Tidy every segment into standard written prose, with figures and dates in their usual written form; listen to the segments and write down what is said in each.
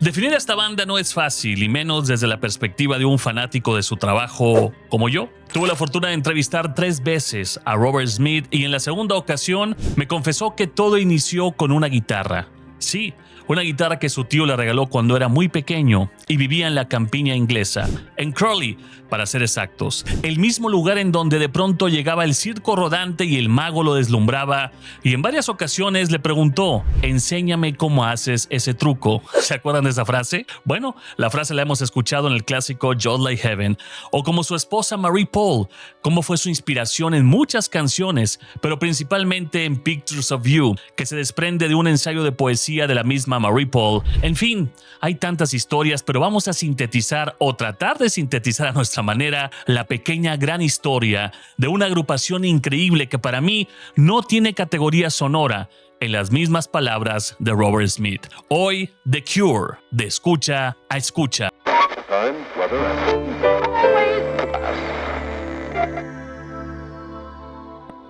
Definir a esta banda no es fácil, y menos desde la perspectiva de un fanático de su trabajo como yo. Tuve la fortuna de entrevistar 3 veces a Robert Smith y en la segunda ocasión me confesó que todo inició con una guitarra. Sí, una guitarra que su tío le regaló cuando era muy pequeño y vivía en la campiña inglesa, en Crawley, para ser exactos. El mismo lugar en donde de pronto llegaba el circo rodante y el mago lo deslumbraba, y en varias ocasiones le preguntó: enséñame cómo haces ese truco. ¿Se acuerdan de esa frase? Bueno, la frase la hemos escuchado en el clásico Just Like Heaven, o como su esposa Marie Paul, cómo fue su inspiración en muchas canciones, pero principalmente en Pictures of You, que se desprende de un ensayo de poesía de la misma Marie Paul. En fin, hay tantas historias, pero vamos a sintetizar o tratar de sintetizar a nuestra manera la pequeña gran historia de una agrupación increíble que para mí no tiene categoría sonora, en las mismas palabras de Robert Smith. Hoy, The Cure, de escucha a escucha.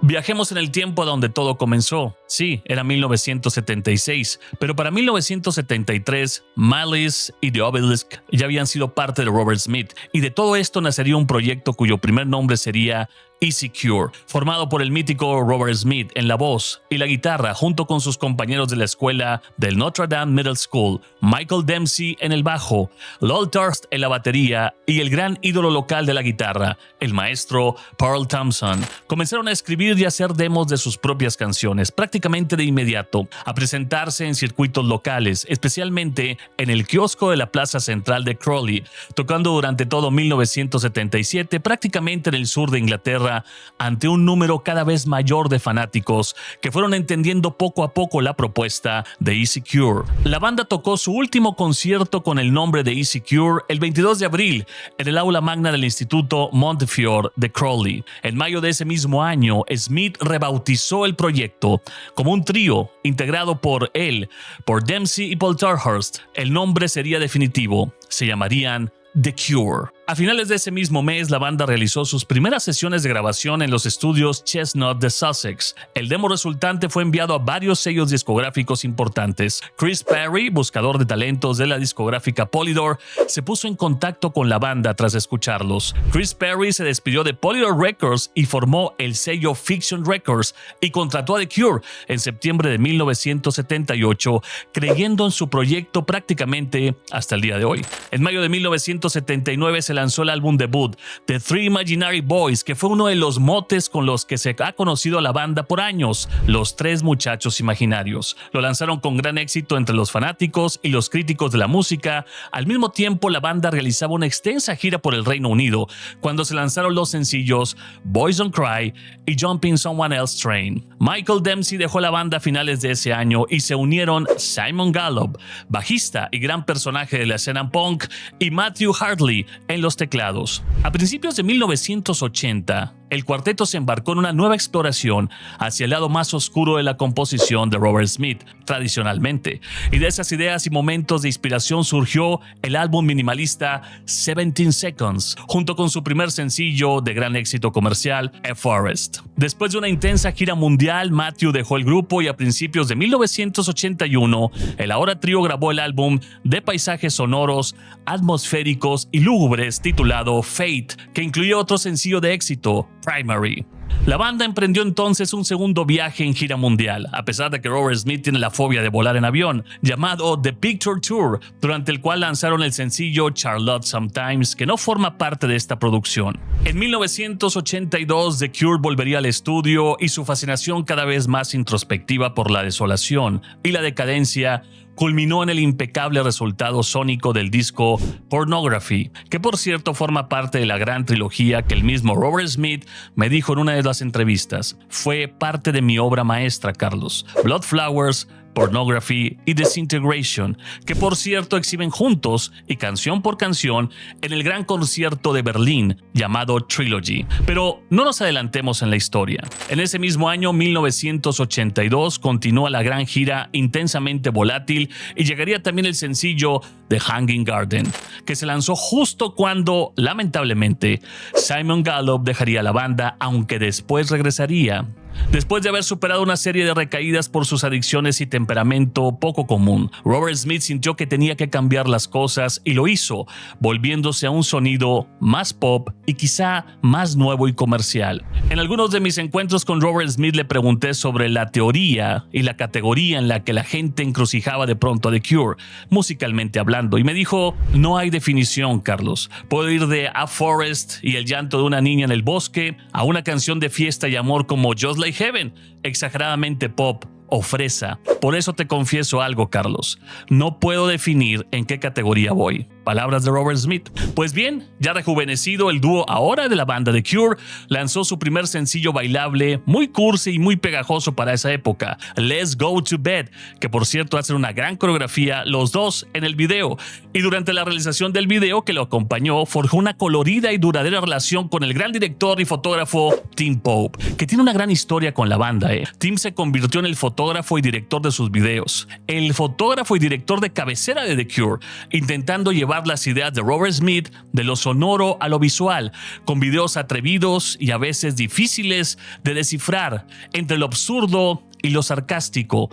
Viajemos en el tiempo a donde todo comenzó. Sí, era 1976, pero para 1973, Malice y The Obelisk ya habían sido parte de Robert Smith, y de todo esto nacería un proyecto cuyo primer nombre sería Easy Cure, formado por el mítico Robert Smith en la voz y la guitarra, junto con sus compañeros de la escuela del Notre Dame Middle School, Michael Dempsey en el bajo, Lol Durst en la batería y el gran ídolo local de la guitarra, el maestro Pearl Thompson. Comenzaron a escribir y hacer demos de sus propias canciones prácticamente de inmediato, a presentarse en circuitos locales, especialmente en el kiosco de la plaza central de Crawley, tocando durante todo 1977 prácticamente en el sur de Inglaterra, ante un número cada vez mayor de fanáticos que fueron entendiendo poco a poco la propuesta de Easy Cure. La banda tocó su último concierto con el nombre de Easy Cure el 22 de abril en el aula magna del Instituto Montefiore de Crawley. En mayo de ese mismo año, Smith rebautizó el proyecto como un trío integrado por él, por Dempsey y Paul Durst. El nombre sería definitivo, se llamarían The Cure. A finales de ese mismo mes, la banda realizó sus primeras sesiones de grabación en los estudios Chestnut de Sussex. El demo resultante fue enviado a varios sellos discográficos importantes. Chris Perry, buscador de talentos de la discográfica Polydor, se puso en contacto con la banda tras escucharlos. Chris Perry se despidió de Polydor Records y formó el sello Fiction Records y contrató a The Cure en septiembre de 1978, creyendo en su proyecto prácticamente hasta el día de hoy. En mayo de 1979 se lanzó el álbum debut, The Three Imaginary Boys, que fue uno de los motes con los que se ha conocido a la banda por años, los 3 muchachos imaginarios. Lo lanzaron con gran éxito entre los fanáticos y los críticos de la música. Al mismo tiempo, la banda realizaba una extensa gira por el Reino Unido, cuando se lanzaron los sencillos Boys Don't Cry y Jumping Someone Else's Train. Michael Dempsey dejó la banda a finales de ese año y se unieron Simon Gallup, bajista y gran personaje de la escena punk, y Matthew Hartley en los teclados. A principios de 1980, el cuarteto se embarcó en una nueva exploración hacia el lado más oscuro de la composición de Robert Smith, tradicionalmente, y de esas ideas y momentos de inspiración surgió el álbum minimalista 17 Seconds, junto con su primer sencillo de gran éxito comercial, A Forest. Después de una intensa gira mundial, Matthew dejó el grupo y a principios de 1981, el ahora trío grabó el álbum de paisajes sonoros, atmosféricos y lúgubres titulado Fate, que incluía otro sencillo de éxito, Primary. La banda emprendió entonces un segundo viaje en gira mundial, a pesar de que Robert Smith tiene la fobia de volar en avión, llamado The Picture Tour, durante el cual lanzaron el sencillo Charlotte Sometimes, que no forma parte de esta producción. En 1982, The Cure volvería al estudio y su fascinación cada vez más introspectiva por la desolación y la decadencia culminó en el impecable resultado sónico del disco Pornography, que por cierto forma parte de la gran trilogía que el mismo Robert Smith me dijo en una de las entrevistas. Fue parte de mi obra maestra, Carlos. Blood Flowers, Pornography y Disintegration, que por cierto exhiben juntos y canción por canción en el gran concierto de Berlín llamado Trilogy. Pero no nos adelantemos en la historia. En ese mismo año, 1982, continúa la gran gira Intensamente Volátil y llegaría también el sencillo The Hanging Garden, que se lanzó justo cuando, lamentablemente, Simon Gallup dejaría la banda, aunque después regresaría. Después de haber superado una serie de recaídas por sus adicciones y temperamento poco común, Robert Smith sintió que tenía que cambiar las cosas y lo hizo, volviéndose a un sonido más pop y quizá más nuevo y comercial. En algunos de mis encuentros con Robert Smith le pregunté sobre la teoría y la categoría en la que la gente encrucijaba de pronto a The Cure, musicalmente hablando, y me dijo: no hay definición, Carlos. Puedo ir de A Forest y el llanto de una niña en el bosque a una canción de fiesta y amor como Just Like Heaven, exageradamente pop o fresa. Por eso te confieso algo, Carlos. No puedo definir en qué categoría voy. Palabras de Robert Smith. Pues bien, ya rejuvenecido, el dúo ahora de la banda The Cure lanzó su primer sencillo bailable, muy cursi y muy pegajoso para esa época, Let's Go to Bed, que por cierto hacen una gran coreografía los dos en el video. Y durante la realización del video que lo acompañó, forjó una colorida y duradera relación con el gran director y fotógrafo Tim Pope, que tiene una gran historia con la banda. Tim se convirtió en el fotógrafo y director de sus videos, el fotógrafo y director de cabecera de The Cure, intentando llevar las ideas de Robert Smith de lo sonoro a lo visual, con videos atrevidos y a veces difíciles de descifrar entre lo absurdo y lo sarcástico.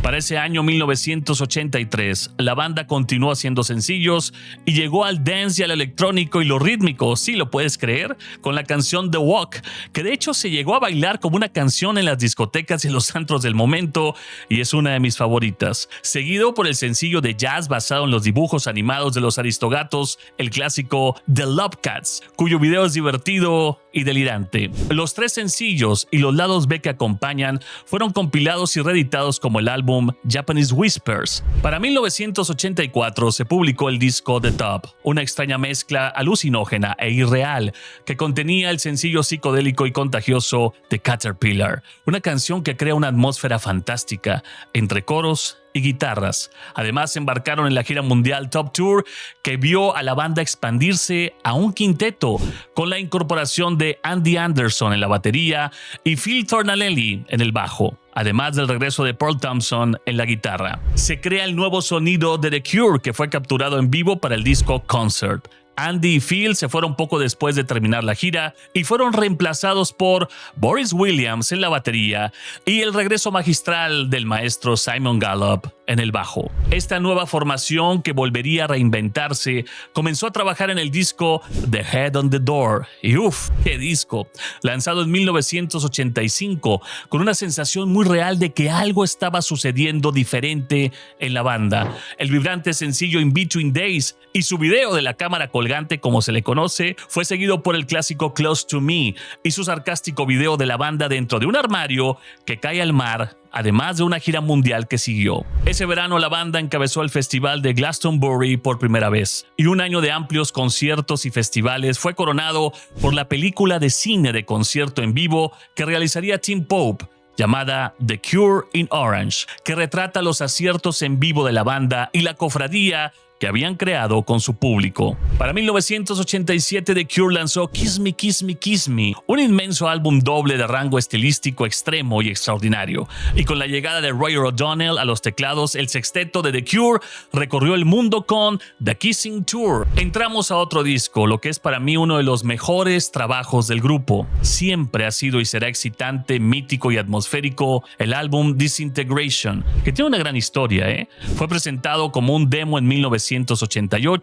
Para ese año 1983, la banda continuó haciendo sencillos y llegó al dance y al electrónico y lo rítmico, sí lo puedes creer, con la canción The Walk, que de hecho se llegó a bailar como una canción en las discotecas y en los antros del momento, y es una de mis favoritas. Seguido por el sencillo de jazz basado en los dibujos animados de los Aristogatos, el clásico The Love Cats, cuyo video es divertido y delirante. Los tres sencillos y los lados B que acompañan fueron compilados y reeditados como el álbum Japanese Whispers. Para 1984 se publicó el disco The Top, una extraña mezcla alucinógena e irreal que contenía el sencillo psicodélico y contagioso The Caterpillar, una canción que crea una atmósfera fantástica entre coros y guitarras. Además, se embarcaron en la gira mundial Top Tour, que vio a la banda expandirse a un quinteto con la incorporación de Andy Anderson en la batería y Phil Tornelli en el bajo, además del regreso de Paul Thompson en la guitarra. Se crea el nuevo sonido de The Cure, que fue capturado en vivo para el disco Concert. Andy y Phil se fueron poco después de terminar la gira y fueron reemplazados por Boris Williams en la batería y el regreso magistral del maestro Simon Gallup en el bajo. Esta nueva formación, que volvería a reinventarse, comenzó a trabajar en el disco The Head on the Door. Y uff, qué disco, lanzado en 1985, con una sensación muy real de que algo estaba sucediendo diferente en la banda. El vibrante sencillo In Between Days y su video de la cámara colgante, como se le conoce, fue seguido por el clásico Close to Me y su sarcástico video de la banda dentro de un armario que cae al mar, además de una gira mundial que siguió. Ese verano la banda encabezó el festival de Glastonbury por primera vez, y un año de amplios conciertos y festivales fue coronado por la película de cine de concierto en vivo que realizaría Tim Pope, llamada The Cure in Orange, que retrata los aciertos en vivo de la banda y la cofradía que habían creado con su público. Para 1987 The Cure lanzó Kiss Me, Kiss Me, Kiss Me, un inmenso álbum doble de rango estilístico extremo y extraordinario. Y con la llegada de Roy O'Donnell a los teclados, el sexteto de The Cure recorrió el mundo con The Kissing Tour. Entramos a otro disco, lo que es para mí uno de los mejores trabajos del grupo. Siempre ha sido y será excitante, mítico y atmosférico el álbum Disintegration, que tiene una gran historia. Fue presentado como un demo en 1988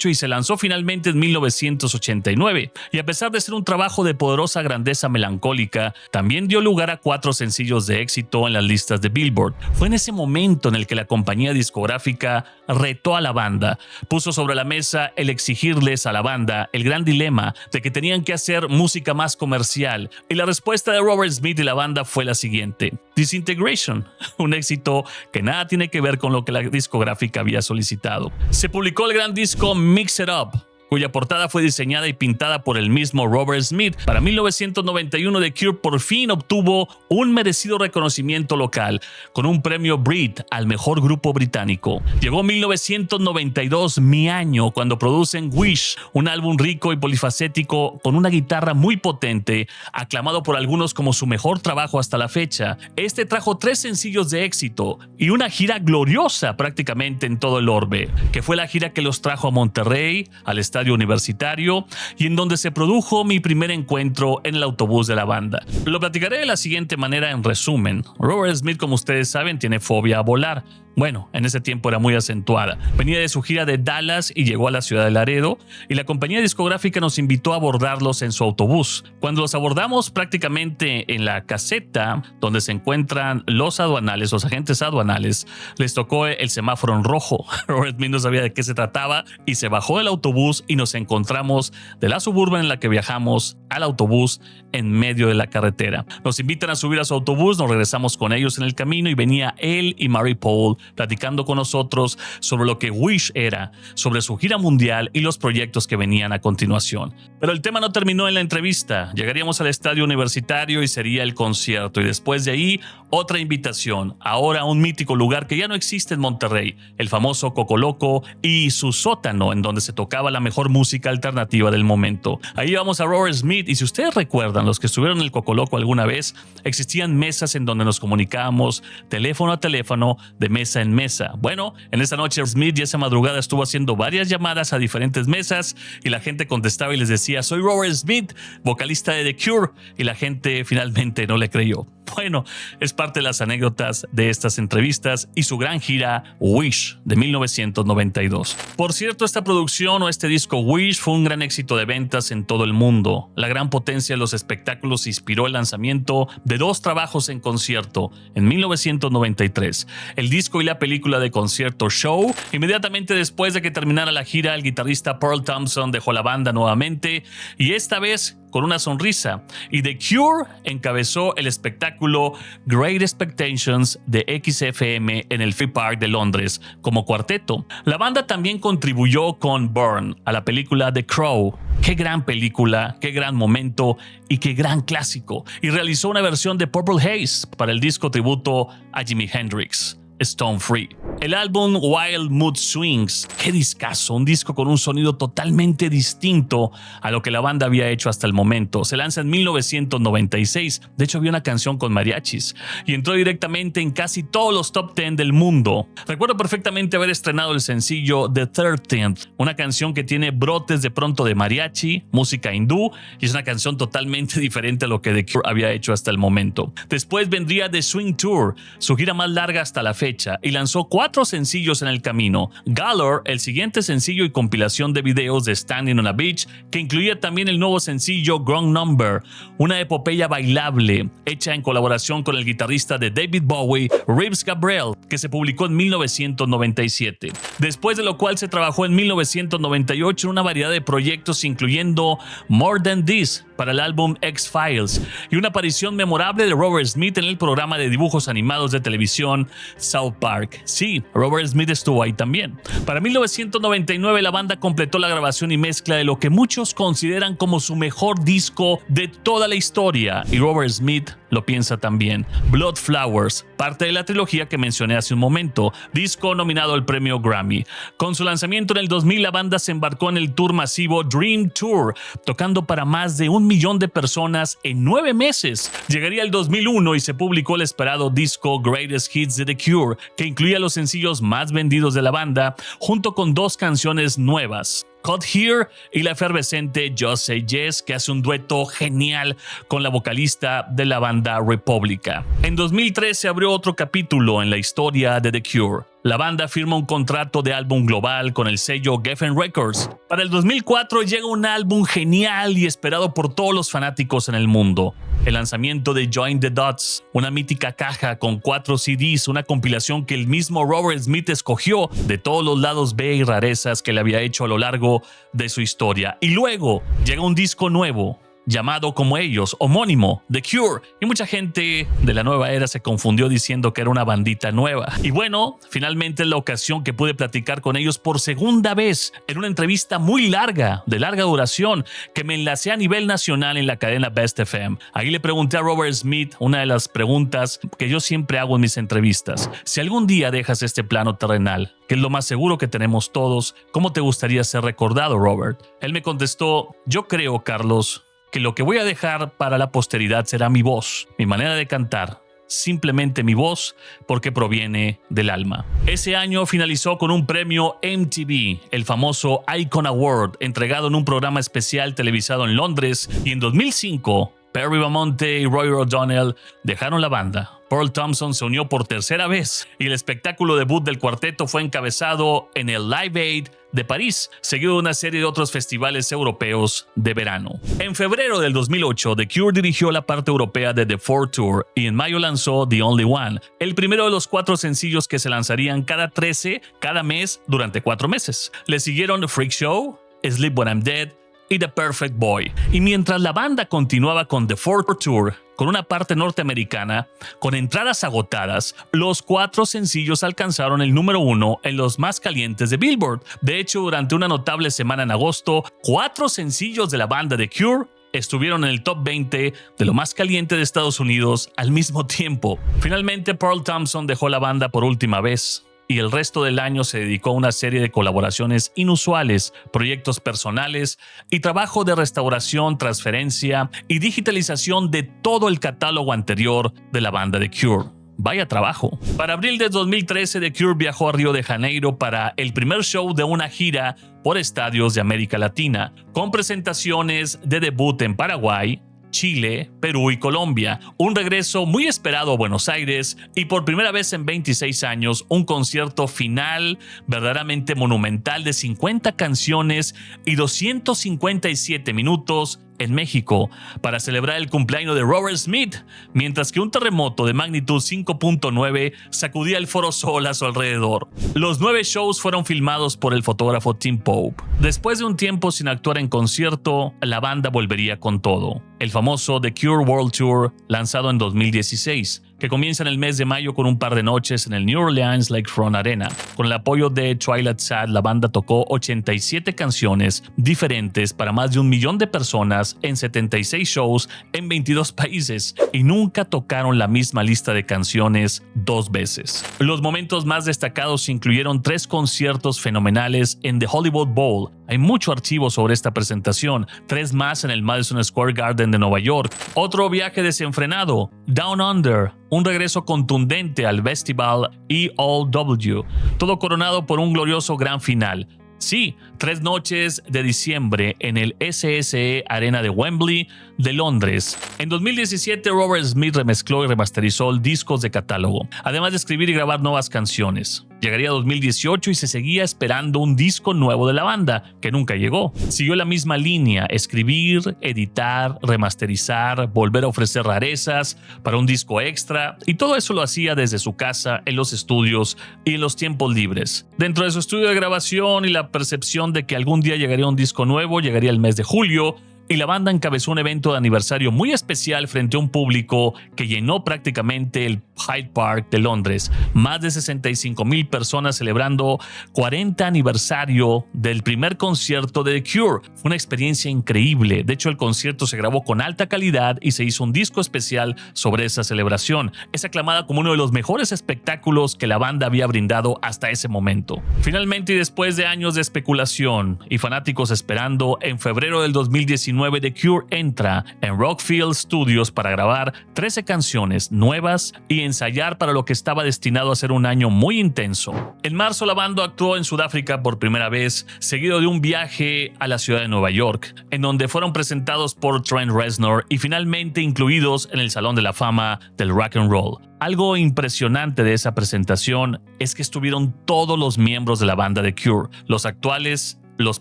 y se lanzó finalmente en 1989, y a pesar de ser un trabajo de poderosa grandeza melancólica, también dio lugar a 4 sencillos de éxito en las listas de Billboard. Fue en ese momento en el que la compañía discográfica retó a la banda, puso sobre la mesa el exigirles a la banda el gran dilema de que tenían que hacer música más comercial, y la respuesta de Robert Smith y la banda fue la siguiente: Disintegration, un éxito que nada tiene que ver con lo que la discográfica había solicitado. Se publicó el gran disco Mix It Up, cuya portada fue diseñada y pintada por el mismo Robert Smith. Para 1991 The Cure por fin obtuvo un merecido reconocimiento local con un premio Brit al mejor grupo británico. Llegó 1992, mi año, cuando producen Wish, un álbum rico y polifacético con una guitarra muy potente, aclamado por algunos como su mejor trabajo hasta la fecha. Este trajo 3 sencillos de éxito y una gira gloriosa prácticamente en todo el orbe, que fue la gira que los trajo a Monterrey, al Estadio estadio universitario y en donde se produjo mi primer encuentro en el autobús de la banda. Lo platicaré de la siguiente manera en resumen. Robert Smith, como ustedes saben, tiene fobia a volar. Bueno, en ese tiempo era muy acentuada. Venía de su gira de Dallas y llegó a la ciudad de Laredo y la compañía discográfica nos invitó a abordarlos en su autobús. Cuando los abordamos prácticamente en la caseta donde se encuentran los aduanales, los agentes aduanales, les tocó el semáforo en rojo. Robert Smith no sabía de qué se trataba y se bajó del autobús y nos encontramos de la Suburban en la que viajamos al autobús en medio de la carretera. Nos invitan a subir a su autobús, nos regresamos con ellos en el camino y venía él y Mary Paul platicando con nosotros sobre lo que Wish era, sobre su gira mundial y los proyectos que venían a continuación. Pero el tema no terminó en la entrevista. Llegaríamos al estadio universitario y sería el concierto y después de ahí otra invitación, ahora a un mítico lugar que ya no existe en Monterrey, el famoso Coco Loco y su sótano en donde se tocaba la mejor música alternativa del momento. Ahí íbamos a Robert Smith y si ustedes recuerdan, los que estuvieron en el Coco Loco alguna vez, existían mesas en donde nos comunicábamos teléfono a teléfono, de mesa en mesa. Bueno, en esa noche Smith y esa madrugada estuvo haciendo varias llamadas a diferentes mesas y la gente contestaba y les decía: soy Robert Smith, vocalista de The Cure, y la gente finalmente no le creyó. Bueno, es parte de las anécdotas de estas entrevistas y su gran gira Wish de 1992. Por cierto, esta producción o este disco Wish fue un gran éxito de ventas en todo el mundo. La gran potencia de los espectáculos inspiró el lanzamiento de dos trabajos en concierto en 1993, el disco y la película de concierto Show. Inmediatamente después de que terminara la gira, el guitarrista Pearl Thompson dejó la banda nuevamente y esta vez con una sonrisa, y The Cure encabezó el espectáculo Great Expectations de XFM en el Free Park de Londres como cuarteto. La banda también contribuyó con Burn a la película The Crow. Qué gran película, qué gran momento y qué gran clásico. Y realizó una versión de Purple Haze para el disco tributo a Jimi Hendrix, Stone Free. El álbum Wild Mood Swings, qué discazo, un disco con un sonido totalmente distinto a lo que la banda había hecho hasta el momento. Se lanza en 1996, de hecho había una canción con mariachis y entró directamente en casi todos los top 10 del mundo. Recuerdo perfectamente haber estrenado el sencillo The 13th, una canción que tiene brotes de pronto de mariachi, música hindú, y es una canción totalmente diferente a lo que The Cure había hecho hasta el momento. Después vendría The Swing Tour, su gira más larga hasta la fecha, y lanzó 4 sencillos en el camino. Galore, el siguiente sencillo y compilación de videos de Standing on a Beach, que incluía también el nuevo sencillo Wrong Number, una epopeya bailable hecha en colaboración con el guitarrista de David Bowie, Reeves Gabrel, que se publicó en 1997. Después de lo cual se trabajó en 1998 en una variedad de proyectos incluyendo More Than This para el álbum X-Files y una aparición memorable de Robert Smith en el programa de dibujos animados de televisión South Park. Sí, Robert Smith estuvo ahí también. Para 1999 la banda completó la grabación y mezcla de lo que muchos consideran como su mejor disco de toda la historia, y Robert Smith lo piensa también. Blood Flowers, parte de la trilogía que mencioné hace un momento, disco nominado al premio Grammy. Con su lanzamiento en el 2000 la banda se embarcó en el tour masivo Dream Tour, tocando para más de 1 millón de personas en 9 meses. Llegaría el 2001 y se publicó el esperado disco Greatest Hits de The Cure, que incluía los sencillos más vendidos de la banda, junto con 2 canciones nuevas, Caught Here y la efervescente Just Say Yes, que hace un dueto genial con la vocalista de la banda Republica. En 2003 se abrió otro capítulo en la historia de The Cure. La banda firma un contrato de álbum global con el sello Geffen Records. Para el 2004 llega un álbum genial y esperado por todos los fanáticos en el mundo. El lanzamiento de Join the Dots, una mítica caja con 4 CDs, una compilación que el mismo Robert Smith escogió de todos los lados B y rarezas que le había hecho a lo largo de su historia. Y luego llega un disco nuevo, llamado como ellos, homónimo, The Cure, y mucha gente de la nueva era se confundió diciendo que era una bandita nueva. Y bueno, finalmente es la ocasión que pude platicar con ellos por segunda vez en una entrevista muy larga, de larga duración, que me enlacé a nivel nacional en la cadena Best FM. Ahí le pregunté a Robert Smith una de las preguntas que yo siempre hago en mis entrevistas: si algún día dejas este plano terrenal, que es lo más seguro que tenemos todos, ¿cómo te gustaría ser recordado, Robert? Él me contestó: yo creo, Carlos, que lo que voy a dejar para la posteridad será mi voz, mi manera de cantar, simplemente mi voz porque proviene del alma. Ese año finalizó con un premio MTV, el famoso Icon Award, entregado en un programa especial televisado en Londres, y en 2005 Perry Bamonte y Roy O'Donnell dejaron la banda. Pearl Thompson se unió por tercera vez y el espectáculo debut del cuarteto fue encabezado en el Live Aid de París, seguido de una serie de otros festivales europeos de verano. En febrero del 2008, The Cure dirigió la parte europea de The Four Tour y en mayo lanzó The Only One, el primero de los 4 sencillos que se lanzarían cada mes durante 4 meses. Le siguieron Freak Show, Sleep When I'm Dead y The Perfect Boy. Y mientras la banda continuaba con The Four Tour, con una parte norteamericana, con entradas agotadas, los 4 sencillos alcanzaron el número 1 en los más calientes de Billboard. De hecho, durante una notable semana en agosto, 4 sencillos de la banda The Cure estuvieron en el top 20 de lo más caliente de Estados Unidos al mismo tiempo. Finalmente, Pearl Thompson dejó la banda por última vez, y el resto del año se dedicó a una serie de colaboraciones inusuales, proyectos personales y trabajo de restauración, transferencia y digitalización de todo el catálogo anterior de la banda The Cure. Vaya trabajo. Para abril de 2013, The Cure viajó a Río de Janeiro para el primer show de una gira por estadios de América Latina, con presentaciones de debut en Paraguay, Chile, Perú y Colombia, un regreso muy esperado a Buenos Aires y por primera vez en 26 años un concierto final verdaderamente monumental de 50 canciones y 257 minutos en México para celebrar el cumpleaños de Robert Smith, mientras que un terremoto de magnitud 5.9 sacudía el Foro Sol a su alrededor. Los 9 shows fueron filmados por el fotógrafo Tim Pope. Después de un tiempo sin actuar en concierto, la banda volvería con todo. El famoso The Cure World Tour, lanzado en 2016, que comienza en el mes de mayo con un par de noches en el New Orleans Lakefront Arena. Con el apoyo de Twilight Sad, la banda tocó 87 canciones diferentes para más de 1 millón de personas en 76 shows en 22 países y nunca tocaron la misma lista de canciones 2 veces. Los momentos más destacados incluyeron 3 conciertos fenomenales en The Hollywood Bowl. Hay mucho archivo sobre esta presentación, 3 más en el Madison Square Garden de Nueva York, otro viaje desenfrenado, Down Under, un regreso contundente al Festival ELW, todo coronado por un glorioso gran final. Sí, 3 noches de diciembre en el SSE Arena de Wembley de Londres. En 2017, Robert Smith remezcló y remasterizó discos de catálogo, además de escribir y grabar nuevas canciones. Llegaría 2018 y se seguía esperando un disco nuevo de la banda, que nunca llegó. Siguió la misma línea: escribir, editar, remasterizar, volver a ofrecer rarezas para un disco extra, y todo eso lo hacía desde su casa, en los estudios y en los tiempos libres. Dentro de su estudio de grabación y la percepción de que algún día llegaría un disco nuevo, llegaría el mes de julio, y la banda encabezó un evento de aniversario muy especial frente a un público que llenó prácticamente el Hyde Park de Londres. Más de 65,000 personas celebrando 40 aniversario del primer concierto de The Cure. Fue una experiencia increíble. De hecho, el concierto se grabó con alta calidad y se hizo un disco especial sobre esa celebración. Es aclamada como uno de los mejores espectáculos que la banda había brindado hasta ese momento. Finalmente, y después de años de especulación y fanáticos esperando, en febrero del 2019 The Cure entra en Rockfield Studios para grabar 13 canciones nuevas y ensayar para lo que estaba destinado a ser un año muy intenso. En marzo, la banda actuó en Sudáfrica por primera vez, seguido de un viaje a la ciudad de Nueva York, en donde fueron presentados por Trent Reznor y finalmente incluidos en el Salón de la Fama del Rock and Roll. Algo impresionante de esa presentación es que estuvieron todos los miembros de la banda The Cure, los actuales, los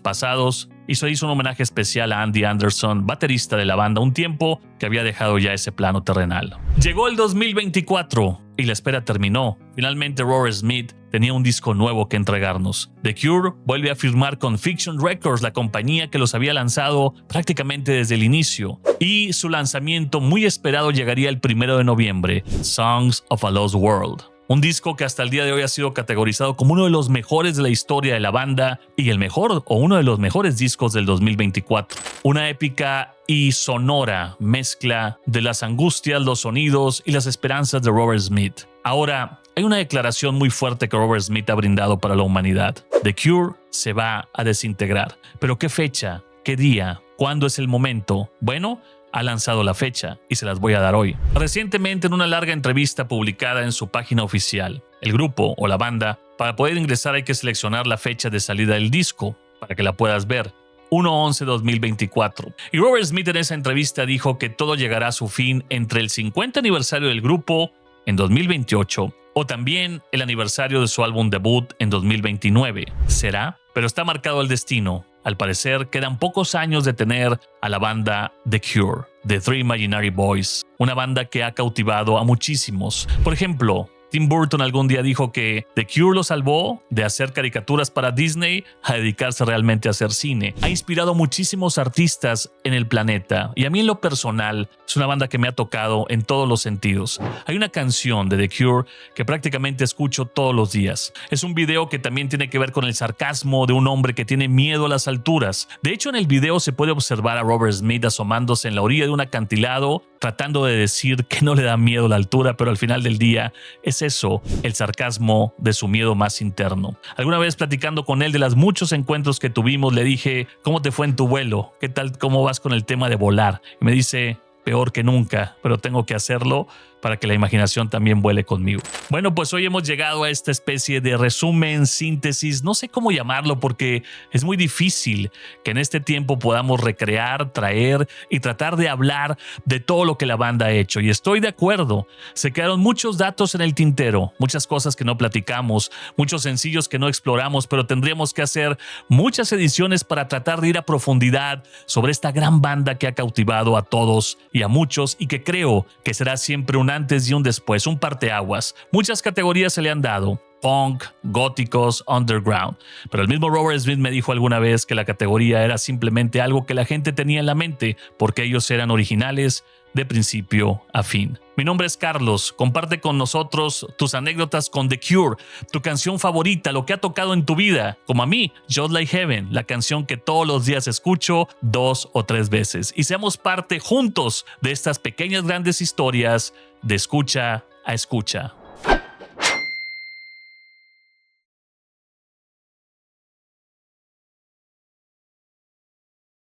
pasados, y se hizo un homenaje especial a Andy Anderson, baterista de la banda, un tiempo que había dejado ya ese plano terrenal. Llegó el 2024 y la espera terminó. Finalmente Robert Smith tenía un disco nuevo que entregarnos. The Cure vuelve a firmar con Fiction Records, la compañía que los había lanzado prácticamente desde el inicio, y su lanzamiento muy esperado llegaría el 1 de noviembre, Songs of a Lost World. Un disco que hasta el día de hoy ha sido categorizado como uno de los mejores de la historia de la banda y el mejor o uno de los mejores discos del 2024. Una épica y sonora mezcla de las angustias, los sonidos y las esperanzas de Robert Smith. Ahora, hay una declaración muy fuerte que Robert Smith ha brindado para la humanidad. The Cure se va a desintegrar. ¿Pero qué fecha? ¿Qué día? ¿Cuándo es el momento? Bueno, ha lanzado la fecha y se las voy a dar hoy. Recientemente, en una larga entrevista publicada en su página oficial, el grupo o la banda, para poder ingresar hay que seleccionar la fecha de salida del disco para que la puedas ver. 1/11/2024. Y Robert Smith en esa entrevista dijo que todo llegará a su fin entre el 50 aniversario del grupo en 2028 o también el aniversario de su álbum debut en 2029. ¿Será? Pero está marcado el destino. Al parecer, quedan pocos años de tener a la banda The Cure, The Three Imaginary Boys, una banda que ha cautivado a muchísimos. Por ejemplo, Tim Burton algún día dijo que The Cure lo salvó de hacer caricaturas para Disney a dedicarse realmente a hacer cine. Ha inspirado a muchísimos artistas en el planeta y a mí en lo personal es una banda que me ha tocado en todos los sentidos. Hay una canción de The Cure que prácticamente escucho todos los días. Es un video que también tiene que ver con el sarcasmo de un hombre que tiene miedo a las alturas. De hecho, en el video se puede observar a Robert Smith asomándose en la orilla de un acantilado tratando de decir que no le da miedo la altura, pero al final del día es eso, el sarcasmo de su miedo más interno. Alguna vez platicando con él de los muchos encuentros que tuvimos, le dije, ¿cómo te fue en tu vuelo? ¿Qué tal? ¿Cómo vas con el tema de volar? Y me dice, peor que nunca, pero tengo que hacerlo para que la imaginación también vuele conmigo. Bueno, pues hoy hemos llegado a esta especie de resumen, síntesis, no sé cómo llamarlo porque es muy difícil que en este tiempo podamos recrear, traer y tratar de hablar de todo lo que la banda ha hecho. Y estoy de acuerdo, se quedaron muchos datos en el tintero, muchas cosas que no platicamos, muchos sencillos que no exploramos, pero tendríamos que hacer muchas ediciones para tratar de ir a profundidad sobre esta gran banda que ha cautivado a todos y a muchos y que creo que será siempre un antes y un después, un parteaguas. Muchas categorías se le han dado, punk, góticos, underground, pero el mismo Robert Smith me dijo alguna vez que la categoría era simplemente algo que la gente tenía en la mente porque ellos eran originales de principio a fin. Mi nombre es Carlos, comparte con nosotros tus anécdotas con The Cure, tu canción favorita, lo que ha tocado en tu vida, como a mí, Just Like Heaven, la canción que todos los días escucho 2 o 3 veces. Y seamos parte juntos de estas pequeñas grandes historias de escucha a escucha.